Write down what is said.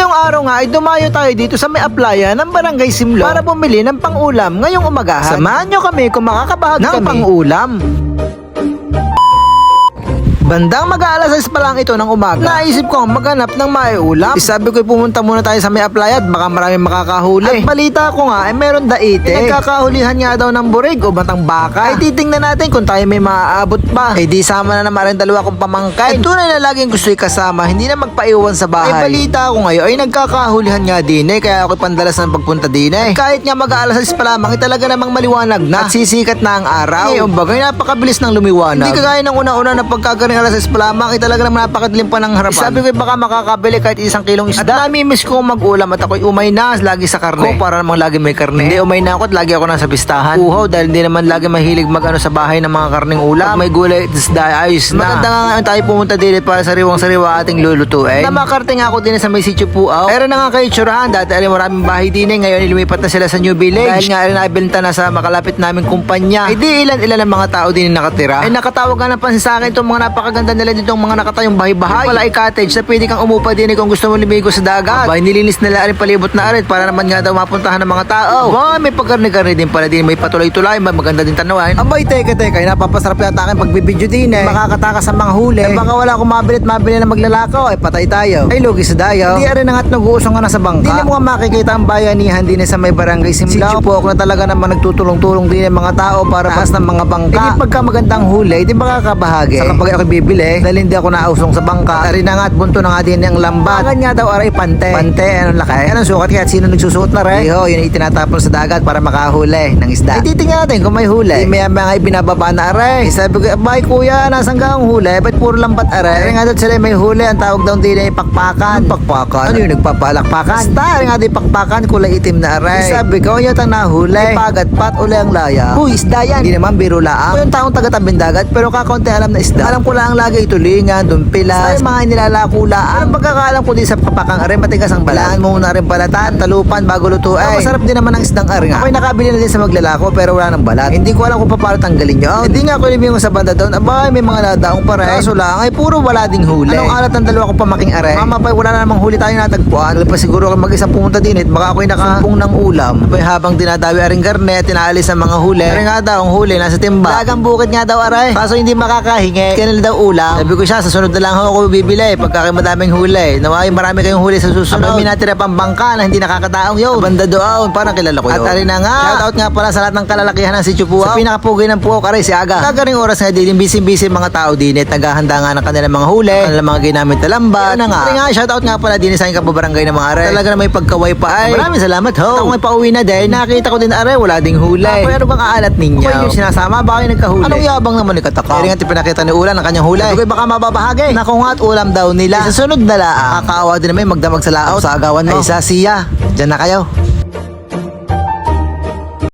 Ngayong araw nga ay dumayo tayo dito sa may applyan ng Barangay Simlo para bumili ng pang-ulam ngayong umagahan. Samahan nyo kami kung makakabahagi ng pang-ulam. Bandang mag-aalas 6 pa lang ito ng umaga, naisip ko maghanap ng maiulam. Sabi ko pumunta muna tayo sa may apply at baka maraming makakahuli. At balita ko nga ay meron daite. Nagkakahulihan nga daw ng burig o batang baka. Ay titingnan natin kung tayo may maaabot pa. Ay di sama na naman rin dalawa kong pamangkay. At tunay na laging gusto'y kasama, hindi na magpaiwan sa bahay. Ay balita ko ngayon ay nagkakahulihan nga din kaya ako'y pandalas ng pagpunta din At kahit nga mag-aalas 6 pa lamang ay talaga namang maliwanag na at sisikat na ang araw. Ngayon bagay napakabilis ng lumiwanag. Hindi kagaya ng una-una na pagkagaling alas 6 pa lamang ay talaga naman napakadilim pa ng harapan. Sabi ko baka makakabili kahit 1 kilong isda. At namimiss ko mag-ulam at ako'y umay na lagi sa karne. Para namang lagi may karne. Hindi umay na ako at lagi ako nasa pistahan. Uhaw dahil hindi naman lagi mahilig mag-ano sa bahay ng mga karneng ulam. Pag may gulay at isda ayos na. Maganda nga ngayon tayo pumunta din para sariwang-sariwa ating lulutuin. Namakarte nga ako din sa may sitio Puaw. Pero na nga kayo tsurahan dati ay maraming bahay din ngayon lumipat na sila sa New Village. Dahil nga ay nabenta na sa makalapit naming kumpanya. Ay di ilan-ilan ang mga tao din nakatira. Ay nakatawag nga ng pansin sa akin itong mga napakaganda nila ditong mga nakatayong bahay-bahay. Wala ay cottage na pwede kang umupa din kung gusto mo lumigo sa dagat. Abay nilinis nila rin palibot na arit para naman nga daw mapuntahan ng mga tao. Abay may pagkarne-karne din pala din, may patuloy-tulay, may maganda din tanawan. Abay teka napapasarap yata akin pagbibidyo din makakatakas sa mga huli. Baka wala akong mabili na maglalakaw ay patay tayo. Ay lugi sa dayaw. Di rin na nga't nag-uusong nga na sa bangka. Di na mo nga makikita ang bayanihan din sa may Barangay Simlo. Si Chupok na talaga naman nagtutulong-tulong din ang mga tao para pas ng mga bangka. Hindi pagka magandang huli, di makakabahagi. Sa kapag ako bibili, dahil hindi ako nausong sa bangka. Ari na nga at bunto na nga din ang lambat. Bakit nga daw aray pante? Pante, anong laki? Anong sukat kaya at sino nagsusuot na rin? Iho, yun itinatapon sa dagat para makahuli ng isda. Titingnan natin kung may huli. Maya-maya nga ibinababa na aray. Sabi ko, abay kuya, nasan ka ang huli? Ba't puro lambat aray? Ari nga daw sila may huli. Ang tawag daw din ay pakpakan. Pakpakan? Ano yung nagpapalakpakan? Basta, ari nga din pakpakan, kulay itim na aray. Sabi ko, yun ang nahuli. Pagat pat, uli ang laya. Uy, isda yan. Hindi naman biro laang. Ako yung taong taga-tabing dagat, pero kakaunti alam na isda. Alam ko lang lagi tulingan, dumpilas, sa mga nilalakula. Ang pagkakalam ko din sa kapakang aray, matigas ang balaan mo na rin balatan, talupan bago lutuin. Masarap din naman ang isdang aray nga. Ako'y nakabili na din sa maglalako pero wala ng balat. Hindi ko alam kung paano tanggalin yun. Hindi nga ako libingo sa banda doon. Abay, may mga ladaong pare. Kaso lang ay puro wala ding huli. Anong alat ng dalawa kong pamaking aray? Mama pa wala na namang huli tayo natagpuan. Dahil pa siguro ako mag-isang pumunta din baka ako'y nakasumpong ng ulam. Abay, habang dinadawi aring garnet, tinaalis ang mga huli. Aray nga daw, ang huli nasa timba. Dagang bukid nga daw aray. Kaso hindi makakahingi. Kailan daw ulam. Sabi ko siya, sa sunod na lang ako bibili pagka madaming huli. Naway marami kayong huli sa susunod. Abay, minatira pang bangka na hindi nakakataong yun. Banda doon, parang kilala ko yun. At aray na nga, shoutout nga pala sa lahat ng kalalakihan ng sitio Puaw. Sa pinakapugay ng Puaw, aray si Aga. Kagaring oras nga din, busy-busy mga tao din at naghahanda nga ng kanilang mga huli, kanilang mga ginamit na lambat. Ano nga, aray nga, shoutout nga pala din sa aking kababarangay ng mga aray. Talaga na may pagkaway pa ay. Maraming salamat ho. Ako may pauwi na din, nakita ko din aray, wala ding huli. Apoy, ano bang aalat ninyo? Apoy yung sinasama, baka yung nagkahuli. Anong yabang naman ni Kataka? Kaya nga pinakita ni Ulan ang kanyang huli. Sabi ko baka mababahagi. Naku nga at ulam daw nila. Sa sunod na laang, kakaawa din naman magdamag sa lao sa agawan mo. Ay sa siya, dyan na kayo.